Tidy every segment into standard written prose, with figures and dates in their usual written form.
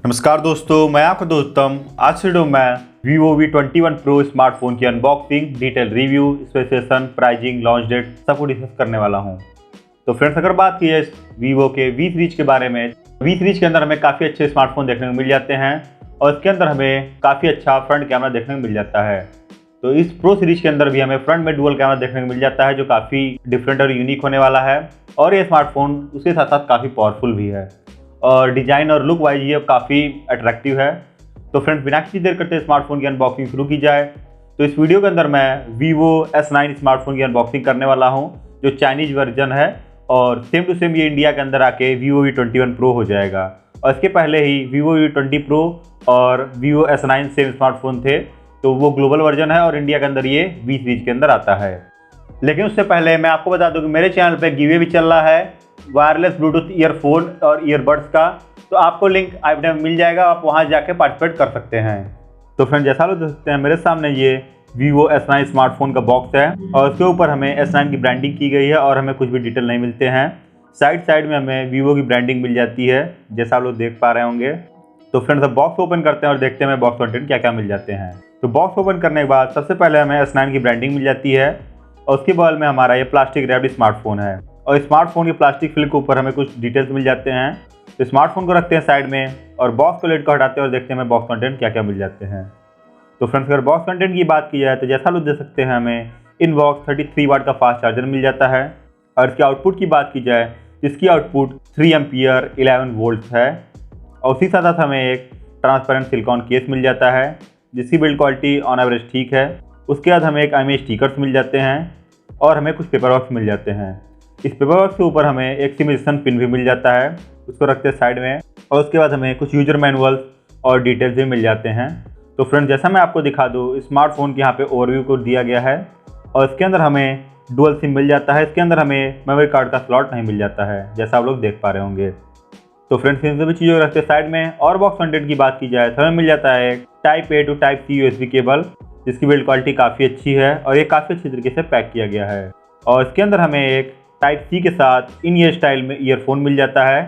नमस्कार दोस्तों, मैं आपका दोस्तम। आज से वीडियो में Vivo V21 Pro स्मार्टफोन की unboxing, detail review, specification, pricing, launch date सब कुछ डिस्कस करने वाला हूं। तो फ्रेंड्स, अगर बात की है Vivo के V सीरीज के बारे में, V सीरीज के अंदर हमें काफ़ी अच्छे स्मार्टफोन देखने को मिल जाते हैं और इसके अंदर हमें काफ़ी अच्छा फ्रंट कैमरा देखने को मिल जाता है। तो इस प्रो सीरीज के अंदर भी हमें फ्रंट में डुअल कैमरा देखने को मिल जाता है, जो काफ़ी डिफरेंट और यूनिक होने वाला है। और ये स्मार्टफोन उसके साथ साथ काफ़ी पावरफुल भी है और डिज़ाइन और लुक वाइज ये काफ़ी अट्रैक्टिव है। तो फ्रेंड्स, बिना किसी देर करते स्मार्टफोन की अनबॉक्सिंग शुरू की जाए। तो इस वीडियो के अंदर मैं Vivo S9 स्मार्टफोन की अनबॉक्सिंग करने वाला हूं, जो चाइनीज़ वर्जन है और सेम टू सेम ये इंडिया के अंदर आके Vivo V21 Pro हो जाएगा। और इसके पहले ही Vivo V20 Pro और Vivo S9 सेम स्मार्टफोन थे, तो वो ग्लोबल वर्जन है और इंडिया के अंदर ये V सीरीज के अंदर आता है। लेकिन उससे पहले मैं आपको बता दूं कि मेरे चैनल पे गिवे भी चल रहा है वायरलेस ब्लूटूथ ईयरफोन और ईयरबड्स का, तो आपको लिंक आई बटन में मिल जाएगा, आप वहां जाके पार्टिसिपेट कर सकते हैं। तो फ्रेंड, जैसा लोग देख सकते हैं मेरे सामने ये Vivo S9 स्मार्टफोन का बॉक्स है और उसके ऊपर हमें S9 की ब्रांडिंग की गई है और हमें कुछ भी डिटेल नहीं मिलते हैं। साइड में हमें Vivo की ब्रांडिंग मिल जाती है, जैसा आप लोग देख पा रहे होंगे। तो फ्रेंड्स, अब बॉक्स ओपन करते हैं और देखते हैं बॉक्स कंटेंट क्या क्या मिल जाते हैं। तो बॉक्स ओपन करने के बाद सबसे पहले हमें S9 की ब्रांडिंग मिल जाती है और उसके बगल में हमारा ये प्लास्टिक रैप्ड स्मार्टफोन है और स्मार्टफोन के प्लास्टिक फिल के ऊपर हमें कुछ डिटेल्स मिल जाते हैं। तो स्मार्टफोन को रखते हैं साइड में और बॉक्स को लेट को हटाते हैं और देखते हैं हमें बॉक्स कंटेंट क्या क्या मिल जाते हैं। तो फ्रेंड्स, अगर बॉक्स कंटेंट की बात की जाए तो जैसा लोग देख सकते हैं हमें इन बॉक्स 33 वाट का फास्ट चार्जर मिल जाता है। और इसकी आउटपुट की बात की जाए, इसकी आउटपुट 3 एम्पियर 11 वोल्ट है और उसी साथ साथ हमें एक ट्रांसपेरेंट सिलिकॉन केस मिल जाता है, जिसकी बिल्ड क्वालिटी ऑन एवरेज ठीक है। उसके बाद हमें एक इमेज स्टिकर्स मिल जाते हैं और हमें कुछ पेपर वर्क्स मिल जाते हैं। इस पेपर वर्क्स के ऊपर हमें एक सिमुलेशन पिन भी मिल जाता है, उसको रखते हैं साइड में। और उसके बाद हमें कुछ यूजर मैनुअल्स और डिटेल्स भी मिल जाते हैं। तो फ्रेंड, जैसा मैं आपको दिखा दूँ, स्मार्टफोन के यहाँ पे ओवरव्यू को दिया गया है और इसके अंदर हमें डुअल सिम मिल जाता है। इसके अंदर हमें मेमोरी कार्ड का स्लॉट नहीं मिल जाता है, जैसा आप लोग देख पा रहे होंगे। तो फ्रेंड्स, इन सभी चीज़ों को रखते हैं साइड में। और बॉक्स कंटेंट की बात की जाए तो हमें मिल जाता है type A to type C USB cable, जिसकी बिल्ड क्वालिटी काफ़ी अच्छी है और ये काफ़ी अच्छी तरीके से पैक किया गया है। और इसके अंदर हमें एक टाइप C के साथ इन ईयर स्टाइल में ईयरफोन मिल जाता है,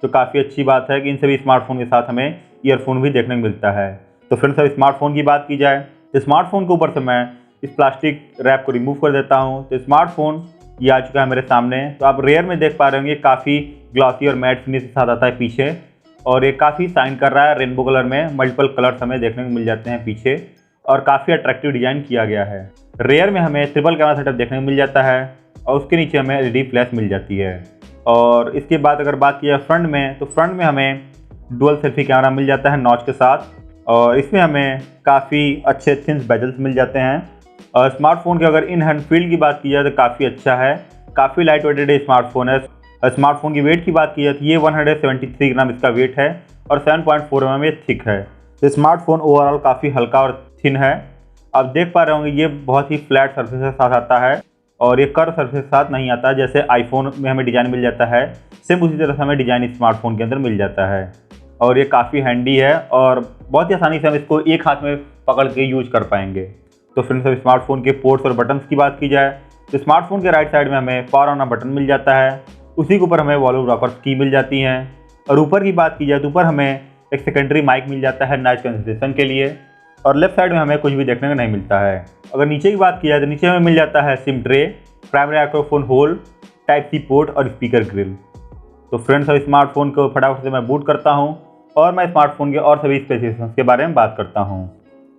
तो काफ़ी अच्छी बात है कि इन सभी स्मार्टफोन के साथ हमें ईयरफोन भी देखने को मिलता है। तो फ्रेंड्स, अब स्मार्टफोन की बात की जाए तो स्मार्टफोन के ऊपर से मैं इस प्लास्टिक रैप को रिमूव कर देता हूँ। तो स्मार्टफोन ये आ चुका है मेरे सामने। तो आप रेयर में देख पा रहे होंगे, काफ़ी ग्लॉसी और मैट फिनिश के साथ आता है पीछे और ये काफ़ी शाइन कर रहा है रेनबो कलर में। मल्टीपल कलर्स हमें देखने को मिल जाते हैं पीछे और काफ़ी अट्रैक्टिव डिज़ाइन किया गया है। रेयर में हमें ट्रिपल कैमरा सेटअप देखने को मिल जाता है और उसके नीचे हमें LED फ्लैश मिल जाती है। और इसके बाद अगर बात की जाए फ्रंट में, तो फ्रंट में हमें डुअल सेल्फी कैमरा मिल जाता है नॉच के साथ और इसमें हमें काफ़ी अच्छे थिन बेजल्स मिल जाते हैं। और स्मार्टफोन के अगर इन हैंड फील की बात की जाए तो काफ़ी अच्छा है, काफ़ी लाइट वेटेड स्मार्टफोन है। स्मार्टफोन की वेट की बात की जाए तो ये 173 ग्राम इसका वेट है और 7.4 mm ये थिक है। तो स्मार्टफोन ओवरऑल काफ़ी हल्का और थिन है। आप देख पा रहे होंगे ये बहुत ही फ्लैट सरफेस के साथ आता है और ये कर्व सरफेस के साथ नहीं आता, जैसे आईफोन में हमें डिज़ाइन मिल जाता है, सेम उसी तरह से हमें डिज़ाइन स्मार्टफोन के अंदर मिल जाता है। और ये काफ़ी हैंडी है और बहुत ही आसानी से हम इसको एक हाथ में पकड़ के यूज कर पाएंगे। तो फ्रेंड्स, अब स्मार्टफोन के पोर्ट्स और बटन्स की बात की जाए तो स्मार्टफोन के राइट साइड में हमें पावर ऑन बटन मिल जाता है, उसी के ऊपर हमें वॉल्यूम रॉकर्स की मिल जाती हैं। और ऊपर की बात की जाए तो ऊपर हमें एक सेकेंडरी माइक मिल जाता है नॉइज कैंसलेशन के लिए और लेफ्ट साइड में हमें कुछ भी देखने को नहीं मिलता है। अगर नीचे की बात की जाए तो नीचे हमें मिल जाता है SIM tray, primary microphone hole, type C port और स्पीकर ग्रिल। तो फ्रेंड्स, अब स्मार्टफोन को फटाफट से मैं बूट करता हूं और मैं स्मार्टफोन के और सभी स्पेसिफिकेशंस के बारे में बात करता हूं।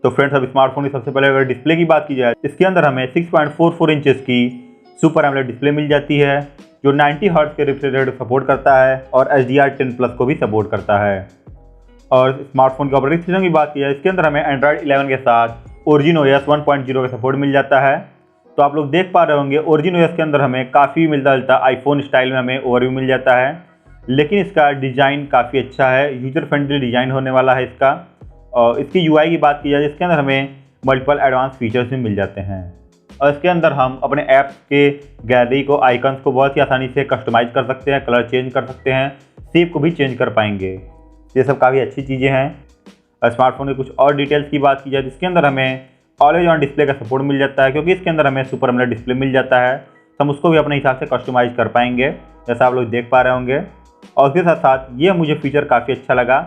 तो फ्रेंड्स, अब स्मार्टफोन की सबसे पहले अगर डिस्प्ले की बात की जाए, इसके अंदर हमें 6.44 इंचेस की सुपर एमोलेड डिस्प्ले मिल जाती है, जो 90 हर्ट्ज के रिफ्रेश रेट सपोर्ट करता है और HDR10+ को भी सपोर्ट करता है। और स्मार्टफोन के ऑपरेटिंग सिस्टम की बात की जाए, इसके अंदर हमें एंड्रॉइड 11 के साथ ओरिजिन OS 1.0 का सपोर्ट मिल जाता है। तो आप लोग देख पा रहे होंगे ओरिजिन OS के अंदर हमें काफ़ी मिलता जुलता आईफोन स्टाइल में हमें ओवरव्यू मिल जाता है, लेकिन इसका डिज़ाइन काफ़ी अच्छा है, यूजर फ्रेंडली डिज़ाइन होने वाला है इसका। और इसकी UI की बात की जाए, इसके अंदर हमें मल्टीपल एडवांस फीचर्स भी मिल जाते हैं और इसके अंदर हम अपने ऐप्स के गैलरी को, आइकन्स को बहुत ही आसानी से कस्टमाइज़ कर सकते हैं, कलर चेंज कर सकते हैं, शेप को भी चेंज कर पाएंगे। ये सब काफ़ी अच्छी चीज़ें हैं। स्मार्टफोन की कुछ और डिटेल्स की बात की जाए, इसके अंदर हमें ऑलवेज ऑन डिस्प्ले का सपोर्ट मिल जाता है, क्योंकि इसके अंदर हमें सुपर एमोलेड डिस्प्ले मिल जाता है, तो हम उसको भी अपने हिसाब से कस्टमाइज़ कर पाएंगे, जैसा आप लोग देख पा रहे होंगे। और उसके साथ साथ ये मुझे फीचर काफ़ी अच्छा लगा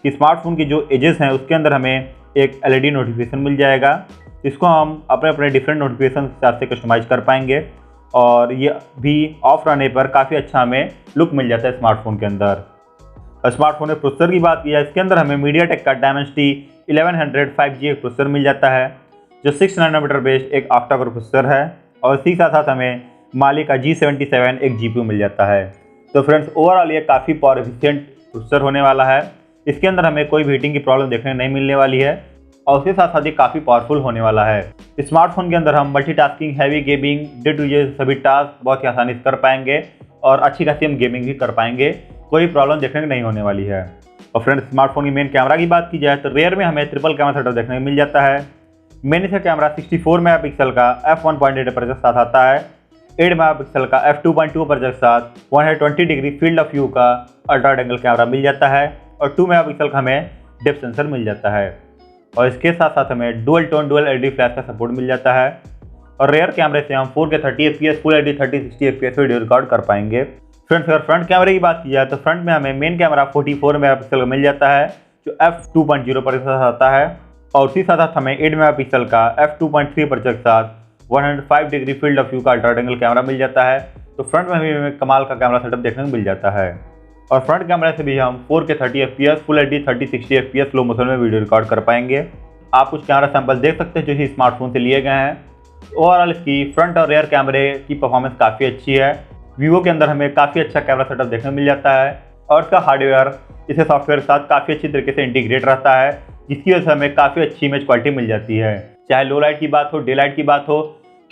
कि स्मार्टफोन की जो एजेस हैं उसके अंदर हमें एक LED नोटिफिकेशन मिल जाएगा। इसको हम अपने अपने डिफरेंट नोटिफिकेशन के हिसाब से कस्टमाइज़ कर पाएंगे और ये भी ऑफ रहने पर काफ़ी अच्छा हमें लुक मिल जाता है स्मार्टफोन के अंदर। स्मार्टफोन के प्रोसेसर की बात की जाए, इसके अंदर हमें मीडियाटेक का डायमेंसिटी 1100 5G एक प्रोसेसर मिल जाता है जो 6 नैनोमीटर बेस्ड एक ऑक्टा कोर प्रोसेसर है और इसी के साथ हमें माली का G77 एक GPU मिल जाता है। तो फ्रेंड्स ओवरऑल ये काफ़ी पावर एफिशिएंट प्रोसेसर होने वाला है। इसके अंदर हमें कोई भी हीटिंग की प्रॉब्लम देखने नहीं मिलने वाली है और उसके साथ साथ ये काफ़ी पावरफुल होने वाला है। स्मार्टफोन के अंदर हम multitasking, heavy gaming, day to day सभी टास्क बहुत ही आसानी से कर पाएंगे और अच्छी खासी हम गेमिंग भी कर पाएंगे, कोई प्रॉब्लम देखने को नहीं होने वाली है। और फ्रेंड्स स्मार्टफोन की मेन कैमरा की बात की जाए तो रेयर में हमें ट्रिपल कैमरा सेटअप देखने को मिल जाता है। मेन इसका कैमरा 64 मेगापिक्सल का f1.8 अपर्चर के साथ आता है, 8 मेगापिक्सल का f2.2 अपर्चर के साथ 120 डिग्री फील्ड ऑफ व्यू का अल्ट्रा वाइड एंगल कैमरा मिल जाता है और 2 मेगापिक्सल का हमें डेप्थ सेंसर मिल जाता है और इसके साथ साथ हमें dual tone dual LED flash का सपोर्ट मिल जाता है और रेयर कैमरे से हम 4K 30 FPS full HD 30-60 FPS video record कर पाएंगे। फ्रेंड्स अगर फ्रंट कैमरे की बात की जाए तो फ्रंट में हमें मेन कैमरा 44 मेगापिक्सल का मिल जाता है जो f2.0 पर आता है और उसी साथ हमें 8 मेगापिक्सल का f2.3 पर के साथ 105 डिग्री फील्ड ऑफ व्यू का अल्ट्रा वाइड एंगल कैमरा मिल जाता है। तो फ्रंट में भी हमें कमाल का कैमरा सेटअप देखने को मिल जाता है और फ्रंट कैमरे से भी हम 4K 30 FPS full HD 30-60 FPS slow motion में वीडियो रिकॉर्ड कर पाएंगे। आप कुछ कैमरा सैंपल देख सकते हैं जो कि स्मार्टफोन से लिए गए हैं। ओवरऑल इसकी फ्रंट और रेयर कैमरे की परफॉर्मेंस काफ़ी अच्छी है। वीवो के अंदर हमें काफ़ी अच्छा कैमरा सेटअप देखने को मिल जाता है और इसका हार्डवेयर इसे सॉफ्टवेयर के साथ काफ़ी अच्छी तरीके से इंटीग्रेट रहता है जिसकी वजह से हमें काफ़ी अच्छी इमेज क्वालिटी मिल जाती है। चाहे लो लाइट की बात हो, डे लाइट की बात हो,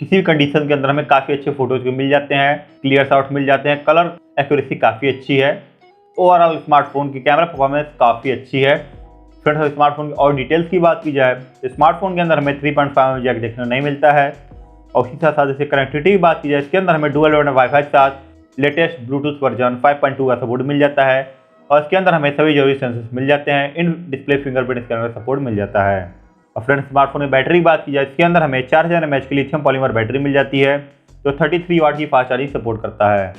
किसी भी कंडीशन के अंदर हमें काफ़ी अच्छे फोटोज मिल जाते हैं, क्लियर शॉट्स मिल जाते हैं, कलर एक्यूरेसी काफ़ी अच्छी है। ओवरऑल स्मार्टफोन की कैमरा परफॉर्मेंस काफ़ी अच्छी है। फ्रेंड्स स्मार्टफोन की और डिटेल्स की बात की जाए तो स्मार्टफोन के अंदर हमें 3.5 जैक देखने को नहीं मिलता है और इसी साथ जैसे कनेक्टिविटी की बात की जाए इसके अंदर हमें डुअल बैंड वाईफाई के साथ लेटेस्ट ब्लूटूथ वर्जन 5.2 का सपोर्ट मिल जाता है और इसके अंदर हमें सभी जरूरी सेंसर्स मिल जाते हैं। इन डिस्प्ले फिंगरप्रिंट स्कैनर का सपोर्ट मिल जाता है। और फ्रेंड्स स्मार्टफोन की बैटरी की बात की जाए इसके अंदर हमें 4000 mAh की लिथियम पॉलीमर बैटरी मिल जाती है जो 33 वाट की फास्ट चार्जिंग सपोर्ट करता है।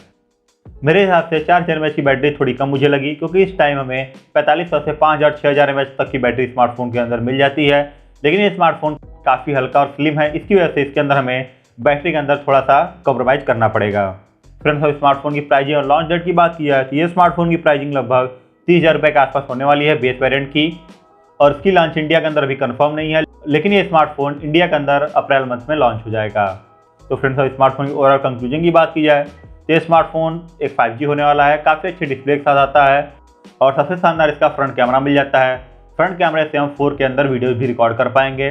मेरे हिसाब से 4000 mAh की बैटरी थोड़ी कम मुझे लगी क्योंकि इस टाइम हमें 4500 से 5000-6000 mAh तक की बैटरी स्मार्टफोन के अंदर मिल जाती है, लेकिन ये स्मार्टफोन काफ़ी हल्का और स्लिम है, इसकी वजह से इसके अंदर हमें बैटरी के अंदर थोड़ा सा कॉम्प्रोमाइज़ करना पड़ेगा। फ्रेंड्स अब स्मार्टफोन की प्राइसिंग और लॉन्च डेट की बात की जाए तो ये स्मार्टफोन की प्राइसिंग लगभग 30,000 रुपये के आसपास होने वाली है बेस वेरिएंट की और इसकी लॉन्च इंडिया के अंदर अभी कंफर्म नहीं है, लेकिन ये स्मार्टफोन इंडिया के अंदर अप्रैल मंथ में लॉन्च हो जाएगा। तो फ्रेंड्स अब स्मार्टफोन की ओवरऑल कंक्लूजन की बात की जाए तो ये स्मार्टफोन एक 5G होने वाला है, काफ़ी अच्छे डिस्प्ले के साथ आता है और सबसे शानदार इसका फ्रंट कैमरा मिल जाता है। फ्रंट कैमरे से हम 4 के अंदर वीडियो भी रिकॉर्ड कर पाएंगे।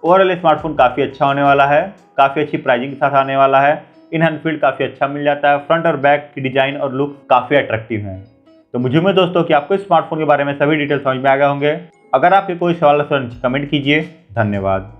ओवरऑल स्मार्टफोन काफ़ी अच्छा होने वाला है, काफ़ी अच्छी प्राइसिंग के साथ आने वाला है। इन हैंड फील्ड काफ़ी अच्छा मिल जाता है, फ्रंट और बैक की डिजाइन और लुक काफ़ी अट्रैक्टिव हैं। तो मुझे उम्मीद दोस्तों कि आपको स्मार्टफोन के बारे में सभी डिटेल्स समझ में आ गए होंगे। अगर आपके कोई सवाल है तो नीचे कमेंट कीजिए। धन्यवाद।